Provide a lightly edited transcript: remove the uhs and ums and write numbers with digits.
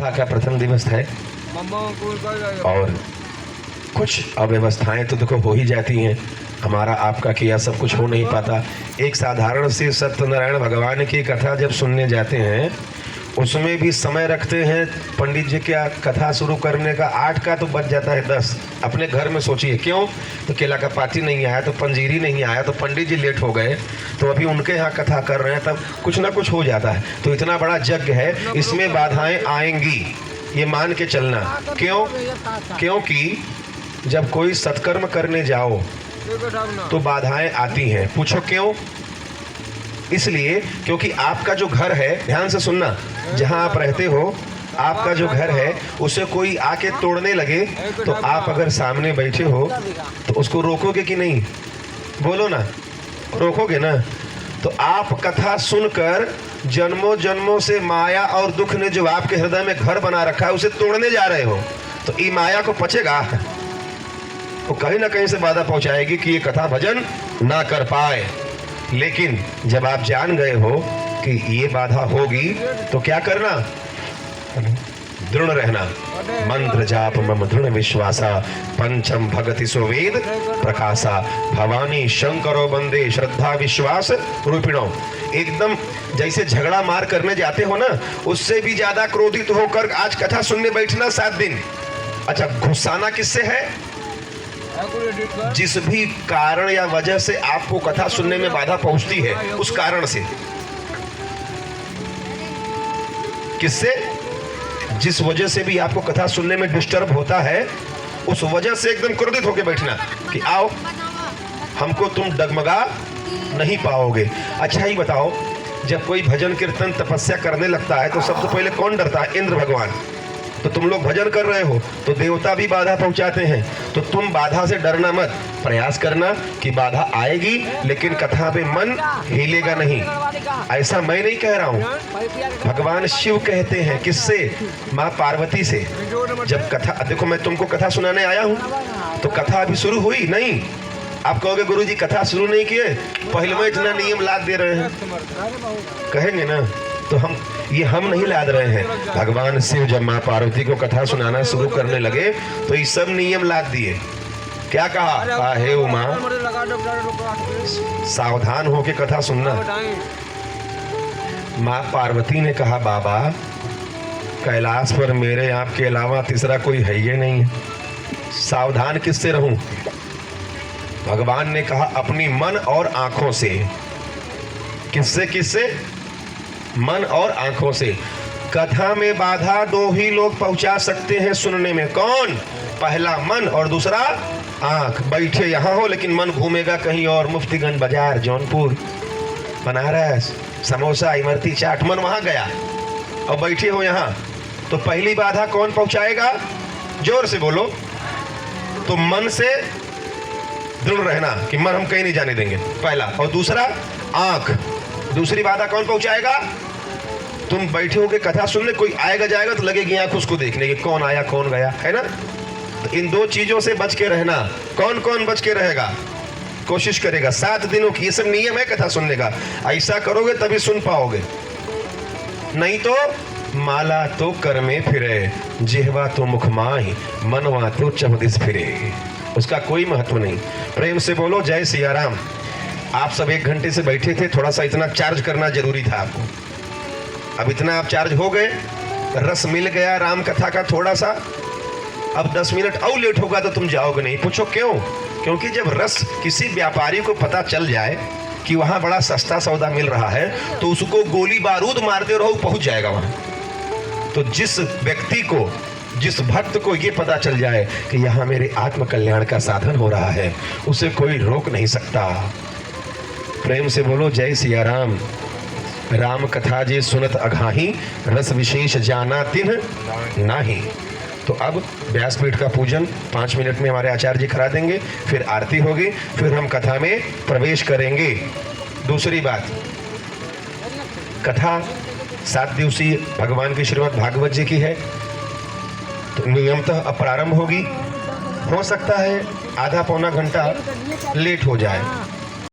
विवाह का प्रथम दिवस है और कुछ अव्यवस्थाएं तो देखो हो ही जाती हैं। हमारा आपका किया सब कुछ हो नहीं पाता। एक साधारण सी सत्यनारायण भगवान की कथा जब सुनने जाते हैं उसमें भी समय रखते हैं पंडित जी क्या कथा शुरू करने का 8 का तो बच जाता है 10। अपने घर में सोचिए क्यों, तो केला का पाती नहीं आया, तो पंजीरी नहीं आया, तो पंडित जी लेट हो गए, तो अभी उनके यहाँ कथा कर रहे हैं, तब कुछ ना कुछ हो जाता है। तो इतना बड़ा यज्ञ है, इसमें बाधाएं आएंगी, ये मान के चलना। क्यों? क्योंकि जब कोई सत्कर्म करने जाओ तो बाधाएं आती हैं। पूछो क्यों? इसलिए क्योंकि आपका जो घर है, ध्यान से सुनना, जहां आप रहते हो आपका जो घर है उसे कोई आके तोड़ने लगे तो आप अगर सामने बैठे हो तो उसको रोकोगे कि नहीं? बोलो ना, रोकोगे ना? तो आप कथा सुनकर जन्मों जन्मों से माया और दुख ने जो आपके हृदय में घर बना रखा है उसे तोड़ने जा रहे हो, तो ये माया को पचेगा तो कहीं ना कहीं से बाधा पहुंचाएगी कि ये कथा भजन ना कर पाए। लेकिन जब आप जान गए हो कि ये बाधा होगी तो क्या करना? दृढ़ रहना। मंत्र जाप मम दृढ़ विश्वासा पंचम भगति सुवेद प्रकाशा भवानी शंकरो बंदे श्रद्धा विश्वास रूपिणो। एकदम जैसे झगड़ा मार करने जाते हो ना, उससे भी ज्यादा क्रोधित होकर आज कथा सुनने बैठना 7 दिन। अच्छा, गुस्साना किससे है? जिस भी कारण या वजह से आपको कथा सुनने में बाधा पहुंचती है उस कारण से। किससे? जिस वजह से भी आपको कथा सुनने में डिस्टर्ब होता है उस वजह से एकदम क्रोधित होकर बैठना कि आओ, हमको तुम डगमगा नहीं पाओगे। अच्छा ही बताओ, जब कोई भजन कीर्तन तपस्या करने लगता है तो सबसे पहले कौन डरता है? इंद्र भगवान। तो तुम लोग भजन कर रहे हो तो देवता भी बाधा पहुंचाते हैं, तो तुम बाधा से डरना मत। प्रयास करना कि बाधा आएगी लेकिन कथा पे मन हिलेगा नहीं। ऐसा मैं नहीं कह रहा हूँ, भगवान शिव कहते हैं। किससे? माँ पार्वती से। जब कथा, देखो मैं तुमको कथा सुनाने आया हूँ तो कथा अभी शुरू हुई नहीं। आप कहोगे गुरुजी कथा शुरू नहीं किए, पहले में इतना नियम लाद दे रहे हैं, कहेंगे ना? तो हम नहीं लाद रहे हैं। भगवान शिव जब माँ पार्वती को कथा सुनाना शुरू करने लगे तो ये सब नियम लाद दिए। क्या कहा? हे उमा, सावधान होके कथा सुनना। माँ पार्वती ने कहा, बाबा कैलाश पर मेरे आपके अलावा तीसरा कोई है ही नहीं है, सावधान किससे रहूं? भगवान ने कहा अपनी मन और आंखों से। किससे? किससे? मन और आंखों से। कथा में बाधा 2 ही लोग पहुंचा सकते हैं सुनने में। कौन? पहला मन और दूसरा आंख। बैठे यहां हो लेकिन मन घूमेगा कहीं और, मुफ्तीगंज बाजार, जौनपुर, बनारस, समोसा, इमरती चाट, मन वहां गया और बैठे हो यहां। तो पहली बाधा कौन पहुंचाएगा? जोर से बोलो। तो मन से दृढ़ रहना कि मन हम कहीं नहीं जाने देंगे, पहला। और दूसरा आंख। दूसरी बाधा कौन पहुंचाएगा? तुम बैठे होगे कथा सुनने, कोई आएगा जाएगा तो लगेगी आंख उसको देखने की कौन आया कौन गया, है ना? तो इन 2 चीजों से बच के रहना। कौन कौन बच के रहेगा? कोशिश करेगा 7 दिनों की, ये सब नियम है कथा सुनने का। ऐसा करोगे तभी सुन पाओगे, नहीं तो माला तो कर में फिरे, जिह्वा तो मुख माही, मनवा तो चौदिस फिरे। उसका कोई महत्व नहीं। प्रेम से बोलो जय सिया राम। आप सब 1 घंटे से बैठे थे, थोड़ा सा इतना चार्ज करना जरूरी था आपको। अब इतना आप चार्ज हो गए, रस मिल गया राम कथा का थोड़ा सा। अब 10 मिनट और लेट होगा तो तुम जाओगे नहीं। पूछो क्यों? क्योंकि जब रस किसी व्यापारी को पता चल जाए कि वहां बड़ा सस्ता सौदा मिल रहा है तो उसको गोली बारूद मारते रहो, पहुंच जाएगा वहां। तो जिस व्यक्ति को, जिस भक्त को ये पता चल जाए कि यहाँ मेरे आत्म कल्याण का साधन हो रहा है, उसे कोई रोक नहीं सकता। प्रेम से बोलो जय सिया राम। राम कथा जे सुनत अघाही, रस विशेष जाना तिन्ह नाही। तो अब व्यासपीठ का पूजन 5 मिनट में हमारे आचार्य जी करा देंगे, फिर आरती होगी, फिर हम कथा में प्रवेश करेंगे। दूसरी बात, कथा 7 दिवसीय भगवान की श्रीमद् भागवत जी की है, तो नियमतः अब प्रारंभ होगी। हो सकता है आधा पौना घंटा लेट हो जाए,